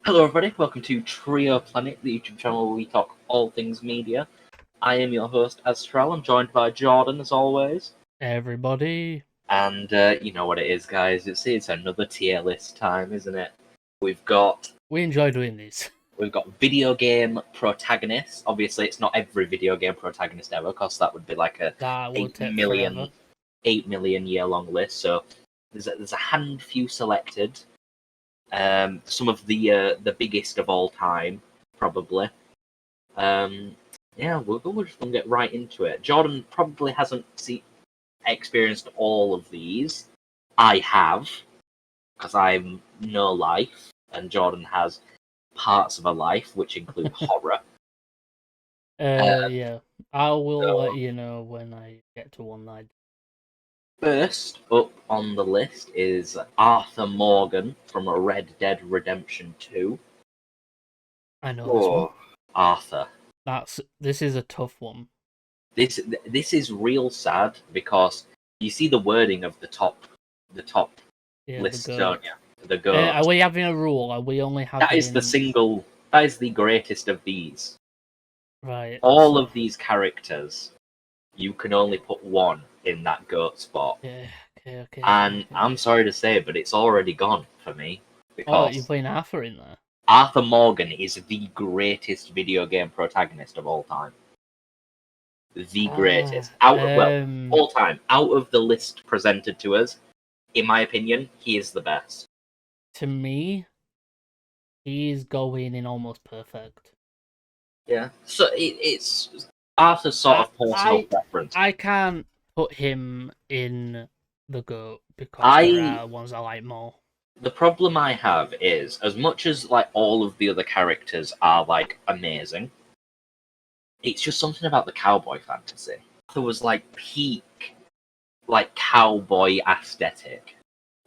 Hello everybody, welcome to Trio Planet, the YouTube channel where we talk all things media. I am your host, Azteral. I'm joined by Jordan, as always. Everybody. And you know what it is, guys. It's another tier list time, isn't it? We enjoy doing these. We've got video game protagonists. Obviously, it's not every video game protagonist ever, because that would be like a That will take 8 million year long list. So there's a handful selected. Some of the biggest of all time, probably. Yeah, we're just gonna get right into it. Jordan probably hasn't experienced all of these. I have, because I'm no life, and Jordan has parts of a life, which include horror. Yeah. I will let you know when I get to one night. First up on the list is Arthur Morgan from Red Dead Redemption 2. I know this one. Arthur. This is a tough one. This is real sad because you see the wording of the top list, don't you? The goat. Are we having a rule? Are we only having... That is the greatest of these. Right. All of these characters, you can only put one in that goat spot. Okay. And I'm sorry to say, but it's already gone for me. Because you're putting Arthur in there? Arthur Morgan is the greatest video game protagonist of all time. The greatest. All time. Out of the list presented to us, in my opinion, he is the best. To me, he's going in almost perfect. Yeah. So it's Arthur's sort of personal preference. I can't put him in the GOAT because there are ones I like more. The problem I have is, as much as like all of the other characters are like amazing, it's just something about the cowboy fantasy. There was like peak, like cowboy aesthetic.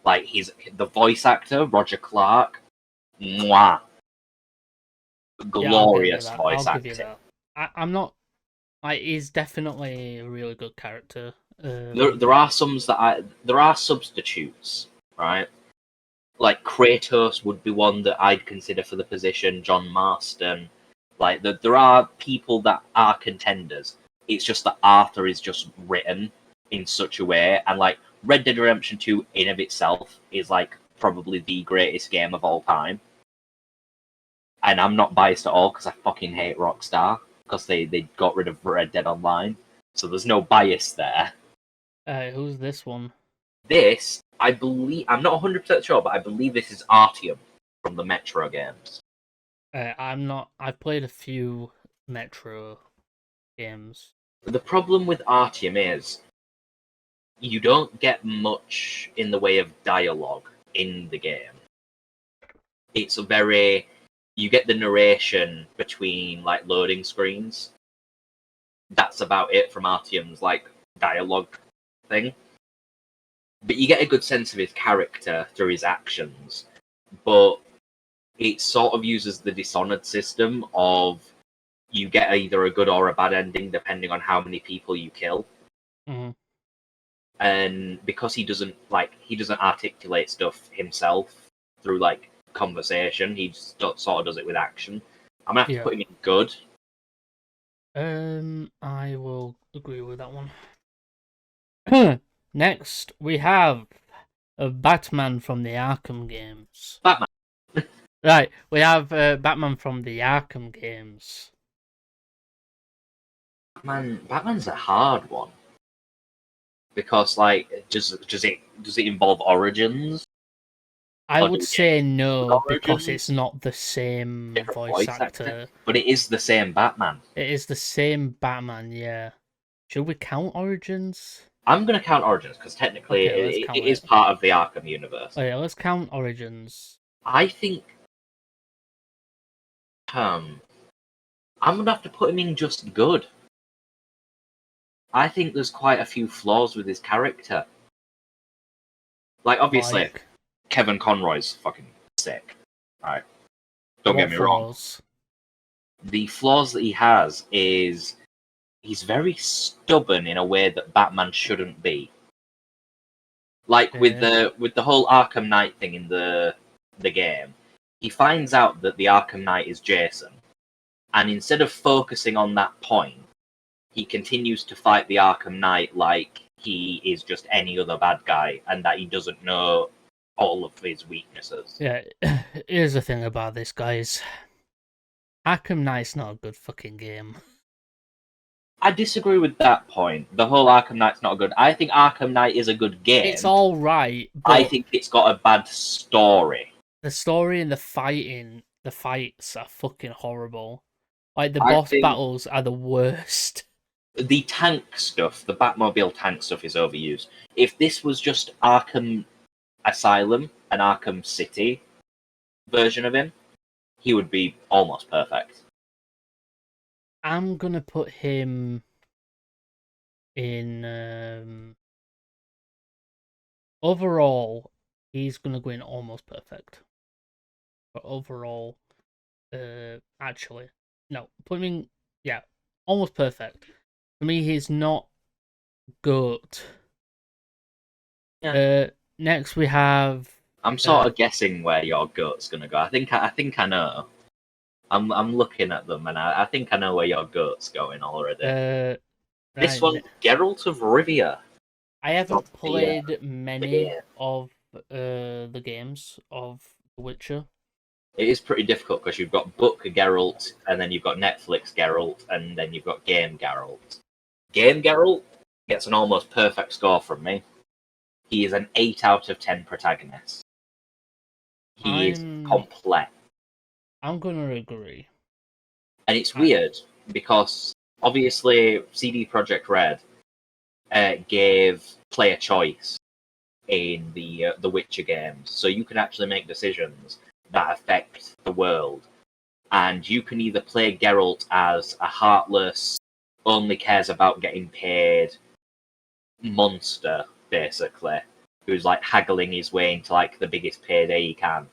Like the voice actor Roger Clark, mwah, glorious voice acting. I'm not. He's definitely a really good character. There are substitutes, right? Like Kratos would be one that I'd consider for the position. John Marston, like there are people that are contenders. It's just that Arthur is just written in such a way, and like Red Dead Redemption 2 in of itself is like probably the greatest game of all time. And I'm not biased at all because I fucking hate Rockstar because they got rid of Red Dead Online, so there's no bias there. Who's this one? This, I believe, I'm not 100% sure, but I believe this is Artyom from the Metro games. I'm not. I've played a few Metro games. The problem with Artyom is you don't get much in the way of dialogue in the game. It's you get the narration between like loading screens. That's about it from Artyom's like dialogue thing. But you get a good sense of his character through his actions. But it sort of uses the Dishonored system of you get either a good or a bad ending depending on how many people you kill. Mm-hmm. And because he doesn't articulate stuff himself through like conversation, he just sort of does it with action. I'm gonna have to put him in good. I will agree with that one. Next, we have a Batman from the Arkham games. Batman. Right, we have Batman from the Arkham games. Batman's a hard one because, like, does it involve origins? I would say no because it's not the same voice actor. But it is the same Batman. It is the same Batman, yeah. Should we count Origins? I'm going to count Origins because technically it is part of the Arkham universe. Oh yeah, let's count Origins. I think I'm going to have to put him in just good. I think there's quite a few flaws with his character. Like, obviously, Kevin Conroy's fucking sick. Right? Don't get me wrong. The flaws that he has is he's very stubborn in a way that Batman shouldn't be. Like with the whole Arkham Knight thing in the game, he finds out that the Arkham Knight is Jason, and instead of focusing on that point, he continues to fight the Arkham Knight like he is just any other bad guy, and that he doesn't know all of his weaknesses. Yeah, here's the thing about this, guys. Arkham Knight's not a good fucking game. I disagree with that point. The whole Arkham Knight's not good. I think Arkham Knight is a good game. It's all right, but I think it's got a bad story. the story and the fights are fucking horrible. Like the I boss think- battles are the worst. The tank stuff, the Batmobile tank stuff, is overused. If this was just Arkham Asylum, an Arkham City version of him, he would be almost perfect. I'm gonna put him in. Overall, he's gonna go in almost perfect. But overall, actually, no, put him in. Yeah, almost perfect. For me, he's not GOAT. Yeah. Next we have. I'm sort of guessing where your goat's gonna go. I think I know. I'm looking at them, and I think I know where your goat's going already. This right, one, Geralt of Rivia. I haven't the, played many game. of the games of The Witcher. It is pretty difficult because you've got book Geralt, and then you've got Netflix Geralt, and then you've got game Geralt. Game Geralt gets an almost perfect score from me. He is an 8 out of 10 protagonist. He is complex. I'm gonna agree. And it's weird because obviously CD Projekt Red gave player choice in the Witcher games, so you can actually make decisions that affect the world, and you can either play Geralt as a heartless, only cares about getting paid monster, basically, who's like haggling his way into like the biggest payday he can,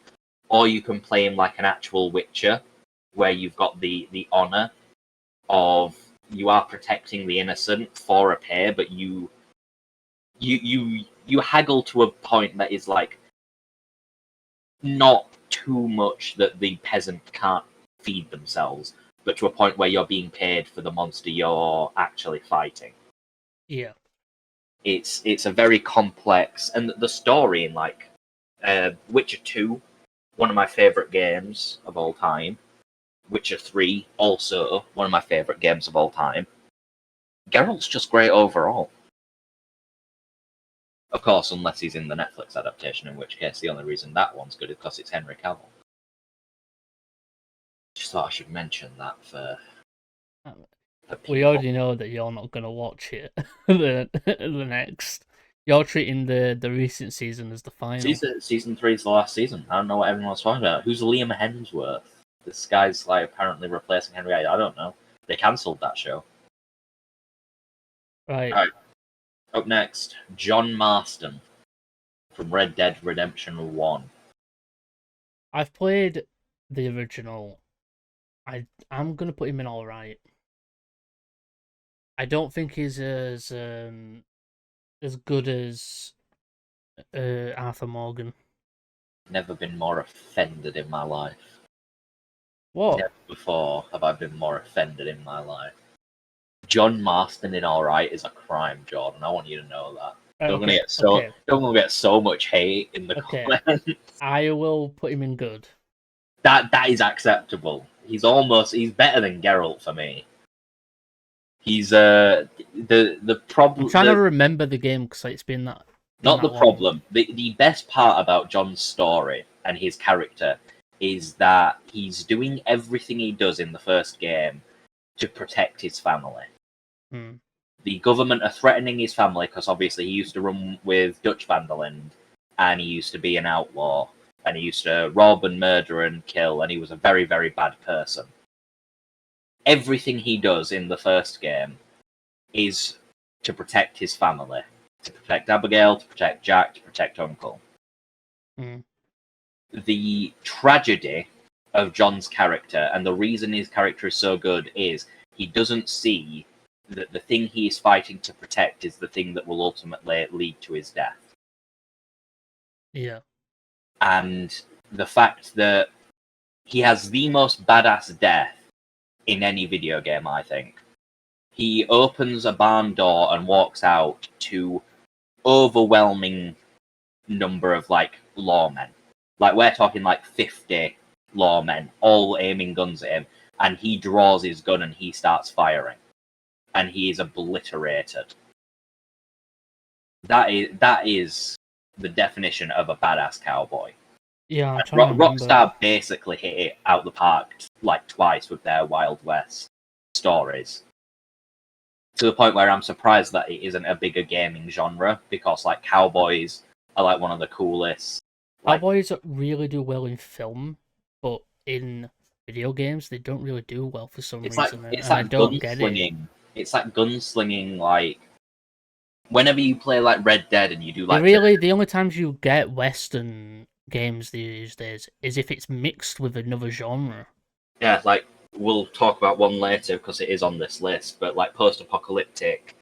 or you can play him like an actual Witcher, where you've got the honor of you are protecting the innocent for a pay, but you haggle to a point that is like not too much that the peasant can't feed themselves, but to a point where you're being paid for the monster you're actually fighting. Yeah, it's a very complex, and the story in like Witcher 2, one of my favorite games of all time. Witcher 3, also one of my favorite games of all time. Geralt's just great overall. Of course, unless he's in the Netflix adaptation, in which case the only reason that one's good is because it's Henry Cavill. Just thought I should mention that for we already know that you're not gonna watch it. the next, you're treating the recent season as the final. Season 3 is the last season. I don't know what everyone's talking about. Who's Liam Hemsworth? This guy's like apparently replacing Henry. I don't know. They cancelled that show. Right. Up next, John Marston from Red Dead Redemption 1. I've played the original. I'm gonna put him in all right. I don't think he's as good as Arthur Morgan. Never been more offended in my life. What? Never before have I been more offended in my life. John Marston in alright is a crime, Jordan. I want you to know that. Don't gonna get so much hate in the comments. I will put him in good. That is acceptable. He's better than Geralt for me. He's the problem. I'm trying to remember the game because it's been that. Not the problem. The best part about John's story and his character is that he's doing everything he does in the first game to protect his family. The government are threatening his family because obviously he used to run with Dutch Van der Linde, and he used to be an outlaw, and he used to rob and murder and kill, and he was a very, very bad person. Everything he does in the first game is to protect his family. To protect Abigail, to protect Jack, to protect Uncle. The tragedy of John's character, and the reason his character is so good, is he doesn't see that the thing he is fighting to protect is the thing that will ultimately lead to his death. Yeah. And the fact that he has the most badass death in any video game, I think. He opens a barn door and walks out to overwhelming number of like lawmen. Like we're talking like 50 lawmen, all aiming guns at him, and he draws his gun and he starts firing, and he is obliterated. That is the definition of a badass cowboy. Yeah, I'm trying to remember. Rockstar basically hit it out the park like twice with their Wild West stories. To the point where I'm surprised that it isn't a bigger gaming genre, because like cowboys are like one of the coolest. Like, Cowboys really do well in film, but in video games they don't really do well for some reason, and I don't get it. It's like gunslinging. Like whenever you play like Red Dead and you do like The only times you get Western games these days is if it's mixed with another genre. Yeah, like we'll talk about one later because it is on this list, but like post-apocalyptic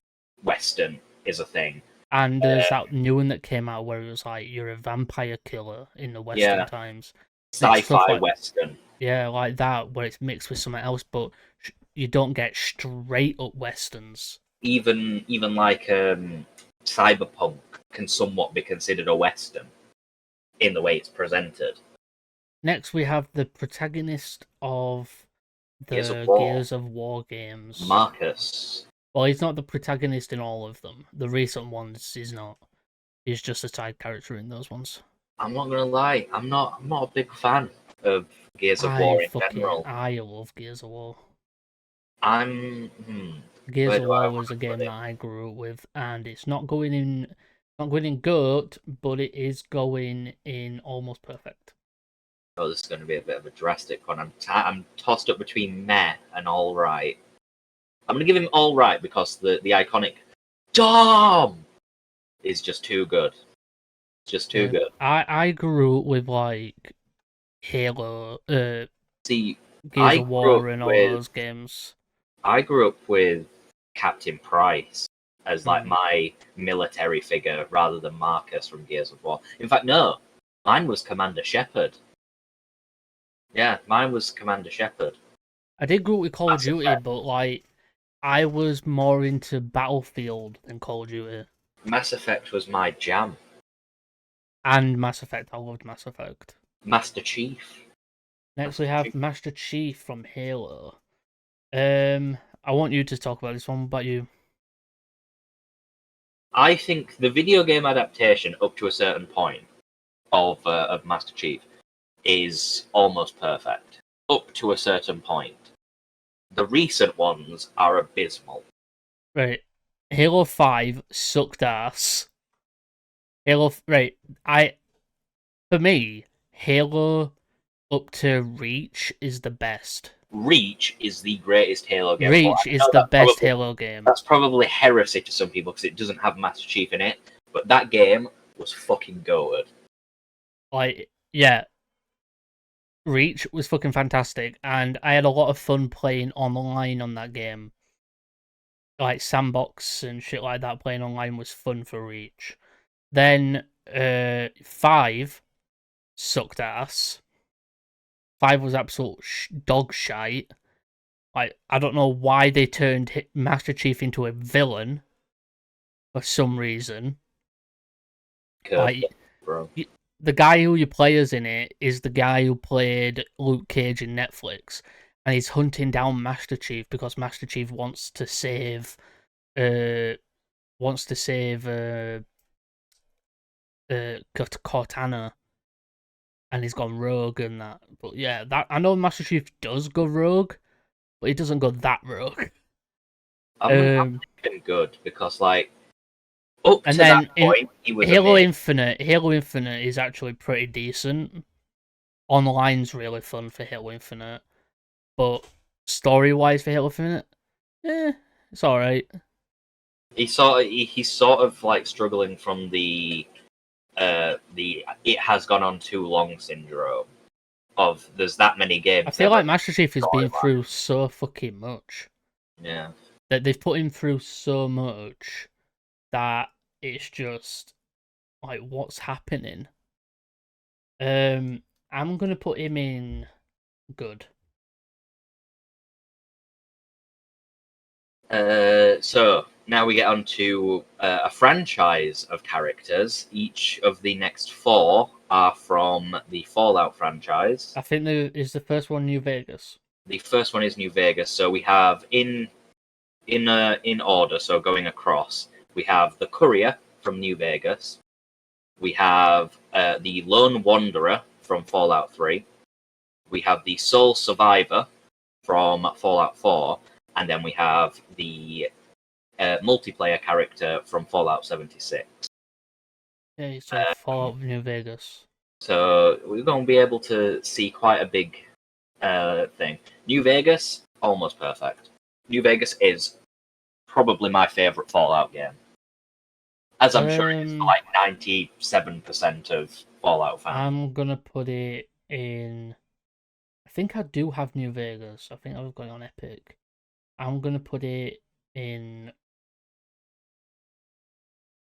Western is a thing. And there's that new one that came out where it was like you're a vampire killer in the Western times. Sci-fi like, Western. Yeah, like that, where it's mixed with something else, but you don't get straight up Westerns. Even like Cyberpunk can somewhat be considered a Western in the way it's presented. Next, we have the protagonist of the Gears of War games. Marcus. Well, he's not the protagonist in all of them. The recent ones, he's not. He's just a side character in those ones. I'm not gonna lie, I'm not a big fan of Gears of War in general. I love Gears of War. Gears of War was a game that I grew up with, and it's not going in GOAT, but it is going in almost perfect. Oh, this is going to be a bit of a drastic one. I'm tossed up between meh and all right. I'm going to give him all right because the iconic Dom is just too good. Just too good. I grew up with like Halo, See, Gears of War and all those games. I grew up with Captain Price as like my military figure rather than Marcus from Gears of War. In fact, no, mine was Commander Shepard. Yeah, mine was Commander Shepard. I did grow up with Call of Duty, but like I was more into Battlefield than Call of Duty. Mass Effect was my jam. And Mass Effect, I loved Mass Effect. Master Chief. Next we have Master Chief from Halo. I want you to talk about this one. What about you? I think the video game adaptation up to a certain point of Master Chief is almost perfect. Up to a certain point. The recent ones are abysmal. Right. Halo 5 sucked ass. For me, Halo up to Reach is the best. Reach is the greatest Halo game. Reach is the best Halo game. That's probably heresy to some people because it doesn't have Master Chief in it, but that game was fucking goated. Like, yeah. Reach was fucking fantastic, and I had a lot of fun playing online on that game. Like, sandbox and shit like that, playing online was fun for Reach. Then, 5 sucked ass. 5 was absolute dog shite. Like, I don't know why they turned Master Chief into a villain for some reason. Like, bro. The guy who you play as in it is the guy who played Luke Cage in Netflix, and he's hunting down Master Chief because Master Chief wants to save Cortana, and he's gone rogue and that. But yeah, that I know Master Chief does go rogue, but he doesn't go that rogue. I'm thinking good because like up to that point, he was Halo Infinite is actually pretty decent. Online's really fun for Halo Infinite, but story-wise for Halo Infinite, it's all right. He's sort of like struggling from the it has gone on too long syndrome of there's that many games. I feel like Master Chief has been through so fucking much. Yeah. That they've put him through so much that it's just like, what's happening? I'm gonna put him in good. So now we get on to a franchise of characters. Each of the next 4 are from the Fallout franchise. I think is the first one New Vegas. The first one is New Vegas. So we have in order, so going across, we have the Courier from New Vegas. We have the Lone Wanderer from Fallout 3. We have the Sole Survivor from Fallout 4. And then we have the multiplayer character from Fallout 76. Yeah, so Fallout New Vegas. So we're going to be able to see quite a big thing. New Vegas, almost perfect. New Vegas is probably my favorite Fallout game. As I'm sure it is for like 97% of Fallout fans. I'm gonna put it in. I think I do have New Vegas. I think I was going on Epic. I'm gonna put it in.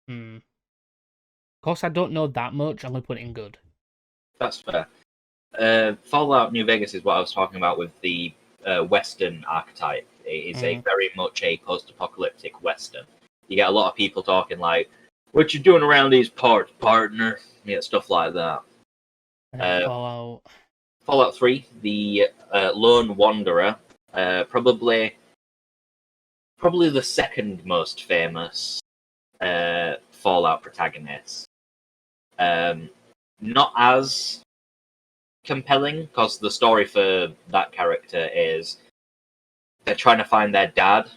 Of course, I don't know that much. I'm gonna put it in good. That's fair. Fallout New Vegas is what I was talking about with the Western archetype. It is a very much a post-apocalyptic Western. You get a lot of people talking like, "What you doing around these parts, partner?" Yeah, stuff like that. Fallout 3, the Lone Wanderer, probably the second most famous Fallout protagonist. Not as compelling because the story for that character is they're trying to find their dad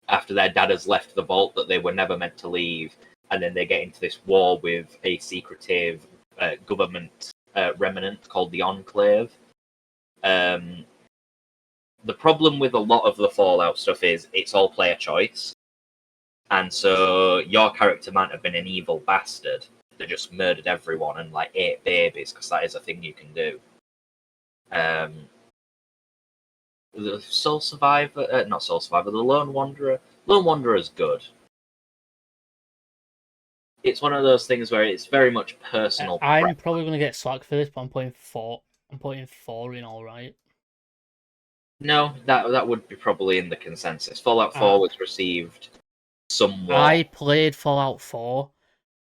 after their dad has left the vault that they were never meant to leave, and then they get into this war with a secretive government remnant called the Enclave. The problem with a lot of the Fallout stuff is it's all player choice, and so your character might have been an evil bastard that just murdered everyone and like ate babies, because that is a thing you can do. The Soul Survivor, not Soul Survivor, the Lone Wanderer. Lone Wanderer is good. It's one of those things where it's very much personal. I'm probably gonna get slack for this, but I'm putting 4. I'm putting 4 in, all right. No, that would be probably in the consensus. Fallout 4 was received somewhat. I played Fallout 4,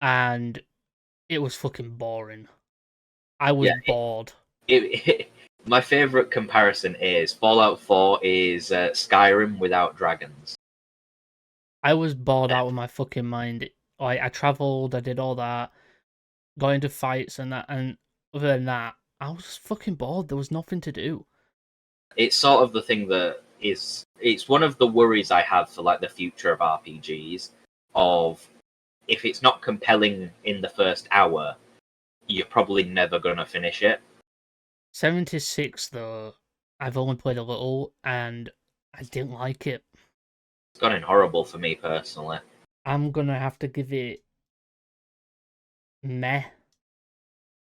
and it was fucking boring. I was bored. My favorite comparison is Fallout 4 is Skyrim without dragons. I was bored out of my fucking mind. Like, I traveled, I did all that, got into fights and that, and other than that, I was just fucking bored. There was nothing to do. It's sort of the thing that is. It's one of the worries I have for like the future of RPGs. Of if it's not compelling in the first hour, you're probably never gonna finish it. 76 though, I've only played a little, and I didn't like it. It's gone in horrible for me personally. I'm gonna have to give it meh.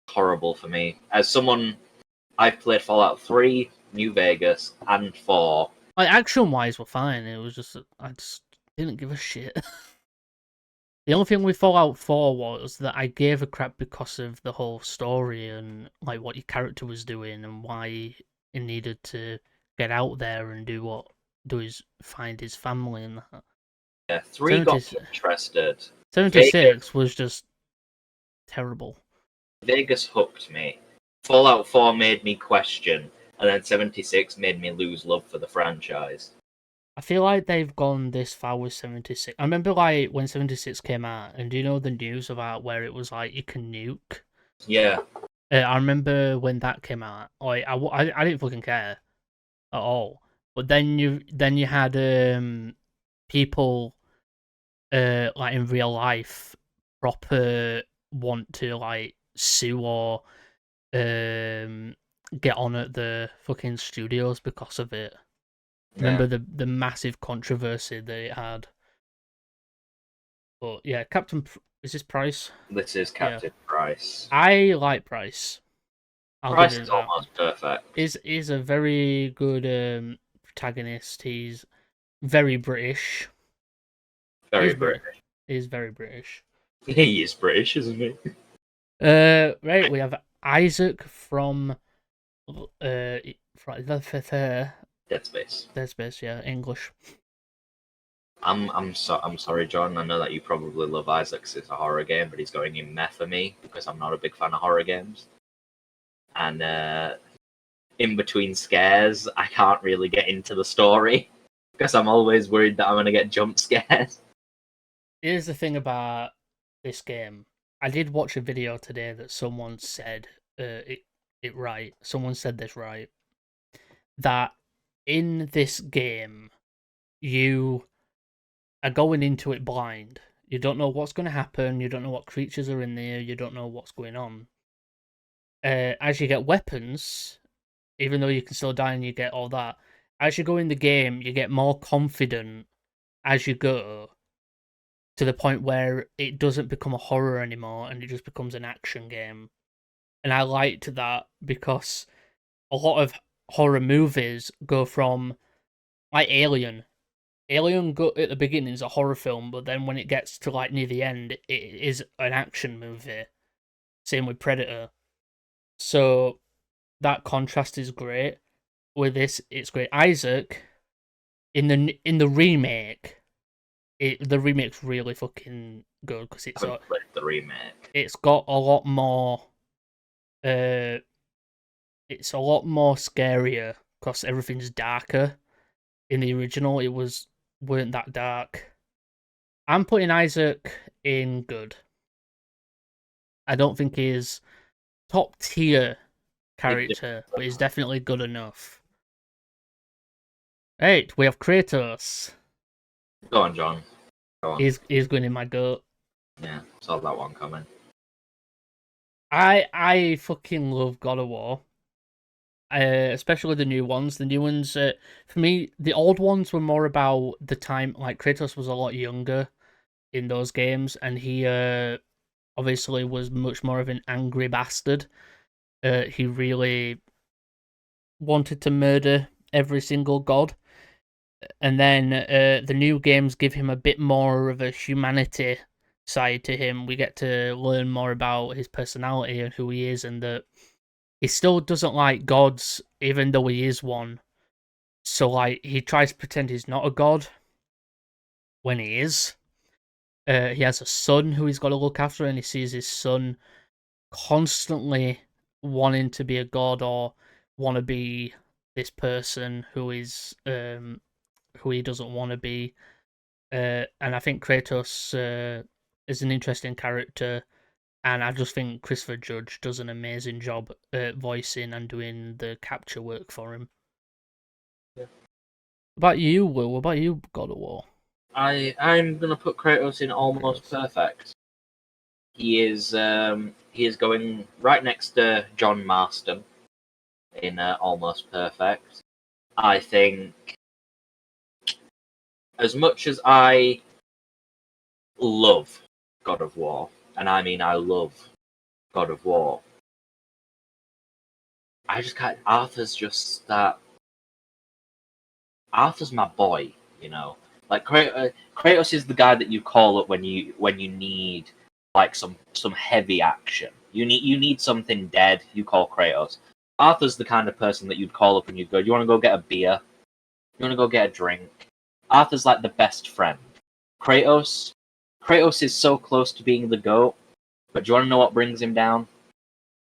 Horrible for me. As someone, I've played Fallout 3, New Vegas, and 4. Like, action wise, were fine. It was just I just didn't give a shit. The only thing with Fallout 4 was that I gave a crap because of the whole story and like what your character was doing and why he needed to get out there and find his family and that. Yeah, 3 got me interested. 76 was just terrible. Vegas hooked me. Fallout 4 made me question, and then 76 made me lose love for the franchise. I feel like they've gone this far with 76. I remember like when 76 came out, and do you know the news about where it was like you can nuke? Yeah. I remember when that came out. Like I didn't fucking care at all. But then you had people like in real life proper want to like sue or get on at the fucking studios because of it. Remember the massive controversy that it had. But yeah, is this Price? This is Captain Price. I like Price. Price is almost perfect. He's a very good protagonist. He's very British. Very British. He's very British. He is British, isn't he? Right, we have Isaac from Dead Space. Dead Space, yeah, English. I'm sorry, John. I know that you probably love Isaac 'cause it's a horror game, but he's going in meh for me because I'm not a big fan of horror games. And in between scares, I can't really get into the story because I'm always worried that I'm gonna get jump scared. Here's the thing about this game. I did watch a video today that someone said it right. Someone said this right. That in this game, you are going into it blind. You don't know what's going to happen. You don't know what creatures are in there. You don't know what's going on. As you get weapons, even though you can still die and you get all that, as you go in the game, you get more confident as you go to the point where it doesn't become a horror anymore and it just becomes an action game. And I liked that because a lot of horror movies go from like Alien. Alien at the beginning is a horror film, but then when it gets to like near the end, it is an action movie. Same with Predator. So that contrast is great. With this, it's great. Isaac in the remake, the remake's really fucking good because I haven't played the remake. it's got a lot more. It's a lot more scarier because everything's darker. In the original, weren't that dark. I'm putting Isaac in good. I don't think he's top tier character, but he's definitely good enough. Hey, we have Kratos. Go on, John. Go on. He's going in my goat. Yeah, saw that one coming. I fucking love God of War. Especially the new ones. The new ones, for me, the old ones were more about the time. Like Kratos was a lot younger in those games, and he obviously was much more of an angry bastard. He really wanted to murder every single god. And then the new games give him a bit more of a humanity side to him. We get to learn more about his personality and who he is, and that he still doesn't like gods, even though he is one. So, like, he tries to pretend he's not a god when he is. He has a son who he's got to look after, and he sees his son constantly wanting to be a god or want to be this person who he doesn't want to be. And I think Kratos is an interesting character, and I just think Christopher Judge does an amazing job voicing and doing the capture work for him. Yeah. What about you, Will? What about you, God of War? I'm gonna put Kratos in almost perfect. He is going right next to John Marston in almost perfect. I think as much as I love God of War, and I mean I love God of War, I just can't. Arthur's my boy, you know. Like Kratos is the guy that you call up when you need like some heavy action. You need something dead. You call Kratos. Arthur's the kind of person that you'd call up and you'd go, "You want to go get a beer? You want to go get a drink?" Arthur's like the best friend. Kratos is so close to being the GOAT, but do you want to know what brings him down?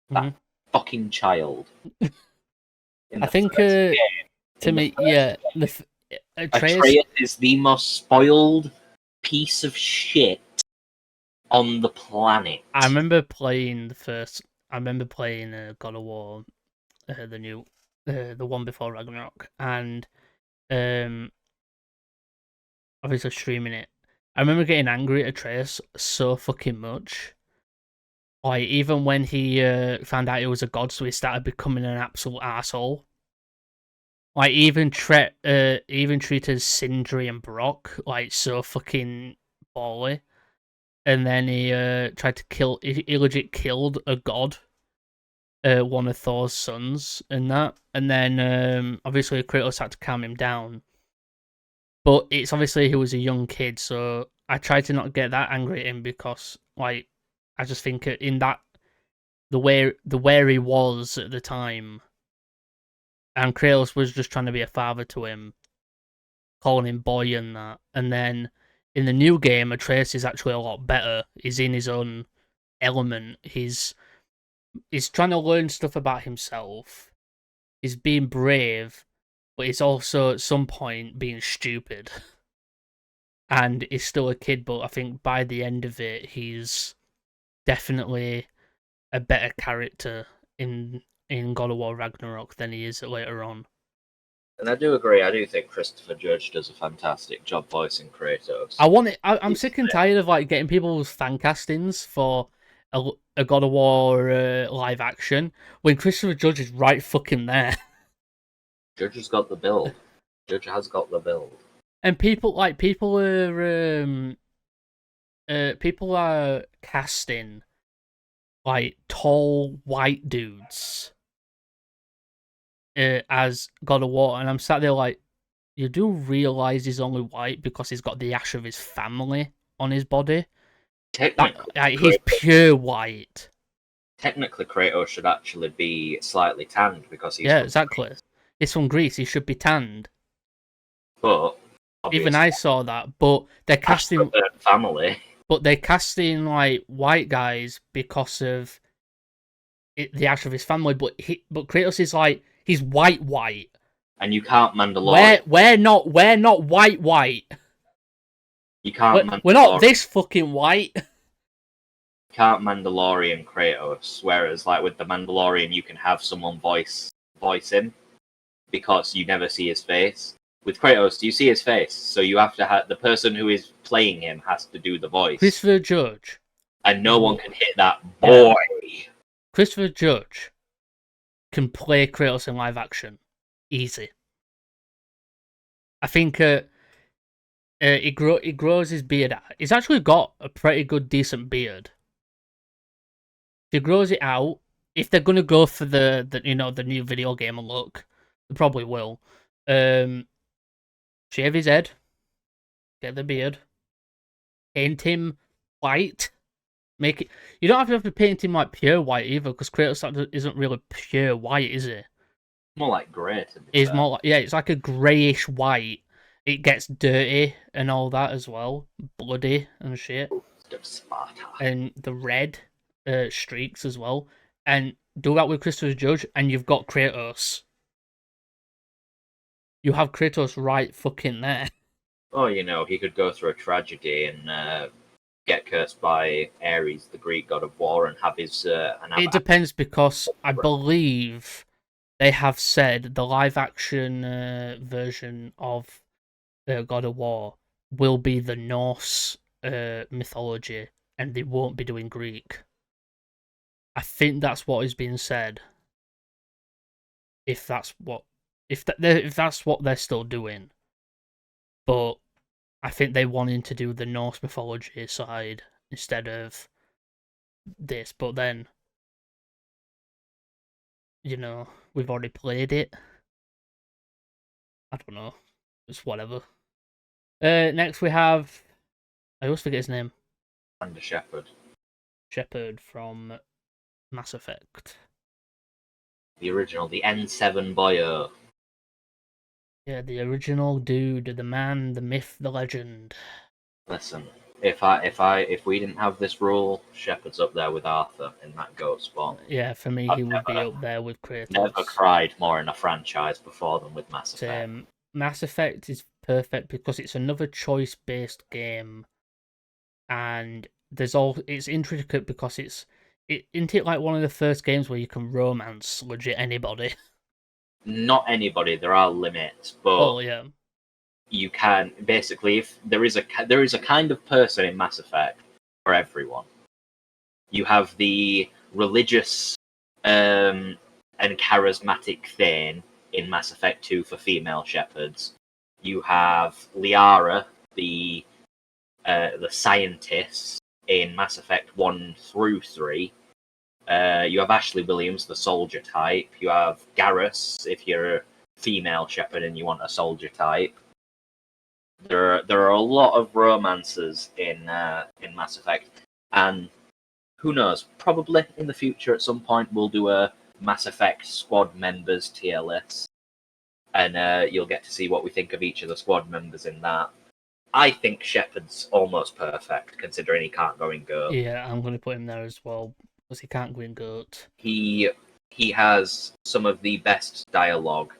That fucking child. I think to me, yeah, Atreus is the most spoiled piece of shit on the planet. I remember playing God of War, the new, the one before Ragnarok, and obviously streaming it. I remember getting angry at Atreus so fucking much. Like, even when he found out he was a god, so he started becoming an absolute asshole. Like, even treated Sindri and Brock like so fucking bally. And then he tried to kill. He legit killed a god, one of Thor's sons, and that. And then obviously Kratos had to calm him down. But it's obviously he was a young kid, so I tried to not get that angry at him because, like, I just think in that the where he was at the time, and Kratos was just trying to be a father to him, calling him boy and that. And then in the new game, Atreus is actually a lot better. He's in his own element. He's trying to learn stuff about himself. He's being brave, but he's also at some point being stupid. And he's still a kid, but I think by the end of it, he's definitely a better character in God of War Ragnarok than he is later on. And I do agree. I do think Christopher Judge does a fantastic job voicing Kratos. I'm sick and tired of like getting people's fan castings for a God of War live action when Christopher Judge is right fucking there. Judge has got the build. Judge has got the build. And people are casting like tall white dudes as God of War, and I'm sat there like, you do realize he's only white because he's got the ash of his family on his body. Technically, he's pure white. Technically, Kratos should actually be slightly tanned because he's exactly. Greece. He's from Greece. He should be tanned. But even I saw that. But they're casting family. But they're casting like white guys because of the ash of his family. But Kratos is like, he's white. And you can't Mandalorian. We're not white. You can't. We're not this fucking white. You can't Mandalorian Kratos. Whereas, like with the Mandalorian, you can have someone voice him because you never see his face. With Kratos, you see his face, so you have to have the person who is playing him has to do the voice. Christopher Judge, and no one can hit that boy. Christopher Judge can play Kratos in live action. Easy. I think he grows his beard out. He's actually got a pretty good, decent beard. If he grows it out, if they're gonna go for the new video game look, they probably will. Shave his head, get the beard, paint him white. Make it. You don't have to paint him like pure white either, because Kratos isn't really pure white, is he? More like grey. It's more like, it's like a greyish white. It gets dirty and all that as well, bloody and shit. And the red streaks as well. And do that with Christopher Judge, and you've got Kratos. You have Kratos right fucking there. Oh, he could go through a tragedy and get cursed by Ares, the Greek god of war, and have his. It depends, because I believe they have said the live action version of God of War will be the Norse mythology, and they won't be doing Greek. I think that's what is being said. If that's what they're still doing, but I think they wanted to do the Norse mythology side instead of this. But then, we've already played it. I don't know. It's whatever. Next we have, I always forget his name. Commander Shepard. Shepard from Mass Effect. The original, the N7 boyo. Yeah, the original dude, the man, the myth, the legend. Listen, if we didn't have this rule, Shepard's up there with Arthur in that GOAT spot. Yeah, for me, he would be up there with Kratos. Never cried more in a franchise before than with Mass Effect. Mass Effect is perfect because it's another choice-based game, and it's intricate because isn't it like one of the first games where you can romance legit anybody? Not anybody. There are limits, but yeah, you can basically. If there is a kind of person in Mass Effect for everyone. You have the religious and charismatic Thane in Mass Effect 2 for female Shepards. You have Liara, the scientist in Mass Effect 1 through 3. You have Ashley Williams, the soldier type. You have Garrus, if you're a female Shepard and you want a soldier type. There are a lot of romances in Mass Effect, and who knows? Probably in the future, at some point, we'll do a Mass Effect squad members tier list. and you'll get to see what we think of each of the squad members in that. I think Shepard's almost perfect, considering he can't go in goat. Yeah, I'm going to put him there as well, because he can't go in goat. He has some of the best dialogue,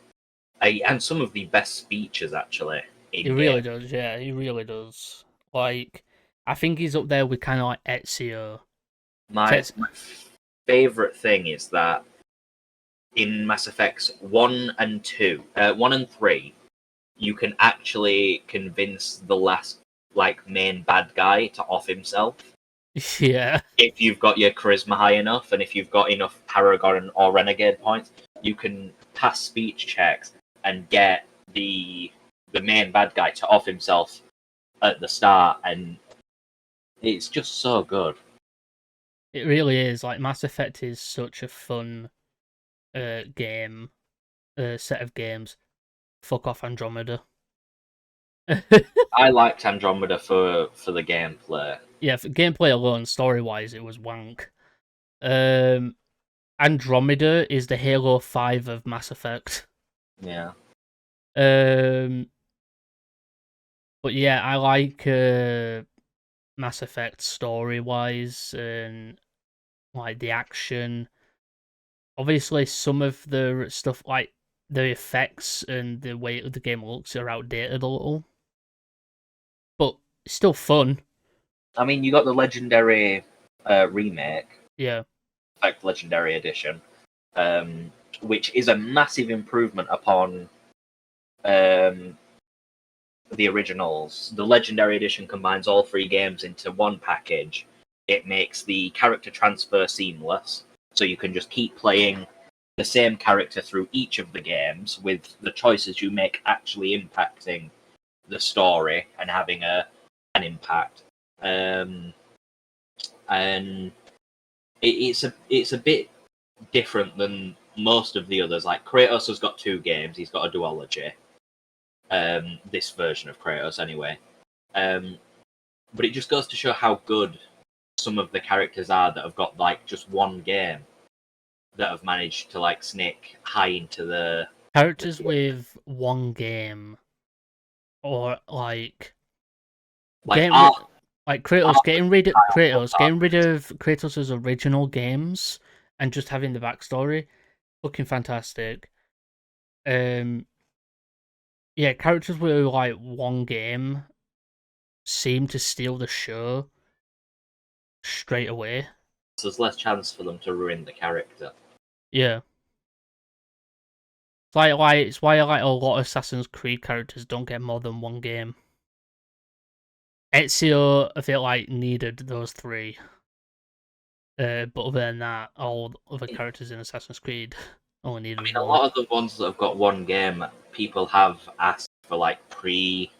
and some of the best speeches, actually. He really does, yeah, he really does. Like, I think he's up there with kind of like Ezio. My favourite thing is that in Mass Effects 1 and 2, 1 and 3, you can actually convince the last main bad guy to off himself. Yeah. If you've got your charisma high enough, and if you've got enough Paragon or Renegade points, you can pass speech checks and get the main bad guy to off himself at the start, and it's just so good. It really is. Like, Mass Effect is such a fun game, set of games. Fuck off Andromeda. I liked Andromeda for the gameplay. Yeah, for gameplay alone, story-wise, it was wank. Andromeda is the Halo 5 of Mass Effect. Yeah. But yeah, I like Mass Effect story-wise and like the action. Obviously, some of the stuff like the effects and the way the game looks are outdated a little, but it's still fun. I mean, you got the Legendary remake, Yeah. like Legendary Edition, which is a massive improvement upon the originals. The Legendary Edition combines all three games into one package. It makes the character transfer seamless, so you can just keep playing the same character through each of the games, with the choices you make actually impacting the story and having an impact. And it's a bit different than most of the others. Like Kratos has got 2 games; he's got a duology. This version of Kratos, anyway. But it just goes to show how good some of the characters are that have got just one game, that have managed to snake high into the Characters with one game, or Kratos, getting rid of Kratos' original games and just having the backstory, fucking fantastic. Yeah, characters with one game seem to steal the show straight away. So there's less chance for them to ruin the character. Yeah. It's why I like a lot of Assassin's Creed characters don't get more than one game. Ezio, I feel like, needed those 3. But other than that, all other characters in Assassin's Creed only needed one. A lot of the ones that have got one game, people have asked for preludes.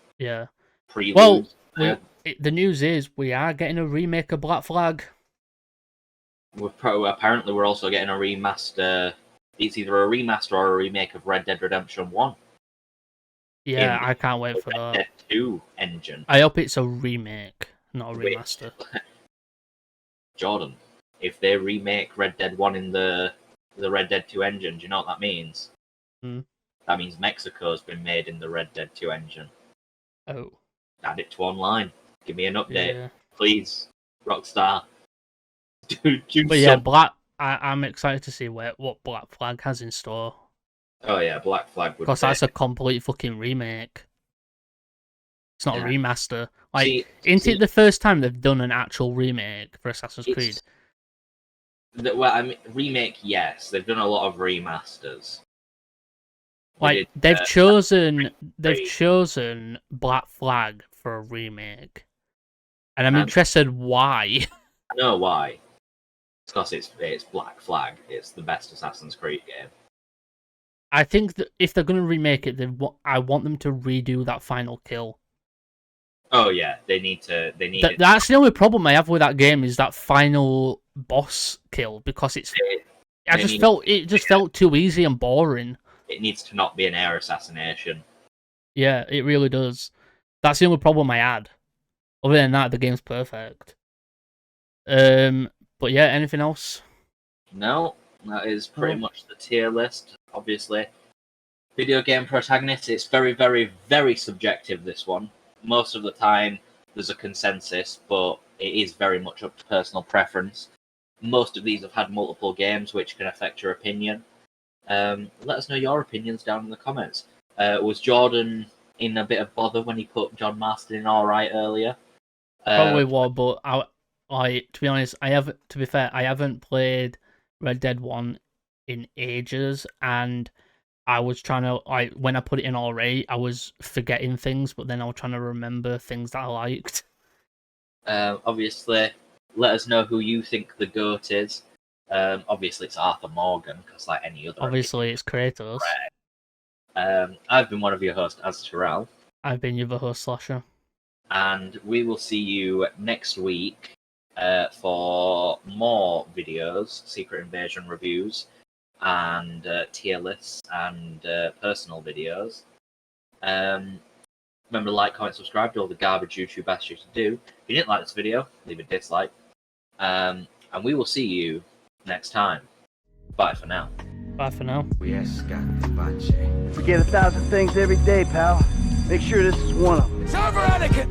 Well, the news is we are getting a remake of Black Flag. Apparently, we're also getting a remaster. It's either a remaster or a remake of Red Dead Redemption 1. Yeah, I can't wait for Red that. Dead 2 engine. I hope it's a remake, not a remaster. Jordan, if they remake Red Dead 1 in the Red Dead 2 engine, do you know what that means? That means Mexico's been made in the Red Dead 2 engine. Oh. Add it to online. Give me an update, Yeah. please, Rockstar. I'm excited to see what Black Flag has in store. Oh yeah, Black Flag would. Because that's a complete fucking remake. It's not a remaster. Isn't it the first time they've done an actual remake for Assassin's Creed? Remake, yes. They've done a lot of remasters. They've chosen Black Flag for a remake, and I'm interested why. I know why. It's because it's Black Flag. It's the best Assassin's Creed game. I think that if they're going to remake it, I want them to redo that final kill. Oh yeah, they need to. That's the only problem I have with that game is that final boss kill, because it just felt too easy and boring. It needs to not be an air assassination. Yeah, it really does. That's the only problem I had. Other than that, the game's perfect. But yeah, anything else? No, that is pretty much the tier list. Obviously, Video game protagonists, it's very, very, very subjective, this one. Most of the time, there's a consensus, but it is very much up to personal preference. Most of these have had multiple games, which can affect your opinion. Let us know your opinions down in the comments. Was Jordan in a bit of bother when he put John Marston in alright earlier? Probably was, but I to be honest, to be fair, I haven't played Red Dead 1 in ages, and I was trying to, when I put it in already, I was forgetting things, but then I was trying to remember things that I liked. Obviously, let us know who you think the GOAT is. Obviously, it's Arthur Morgan, because like any other. Obviously, it's Kratos. I've been one of your hosts, Azteral. I've been your host, Slasher. And we will see you next week for more videos, Secret Invasion reviews, and tier lists and personal videos. Remember to like, comment, subscribe, do all the garbage YouTube asks you to do. If you didn't like this video, leave a dislike. And we will see you next time. Bye for now. Bye for now. Forget 1,000 things every day, pal. Make sure this is one of them. Server etiquette!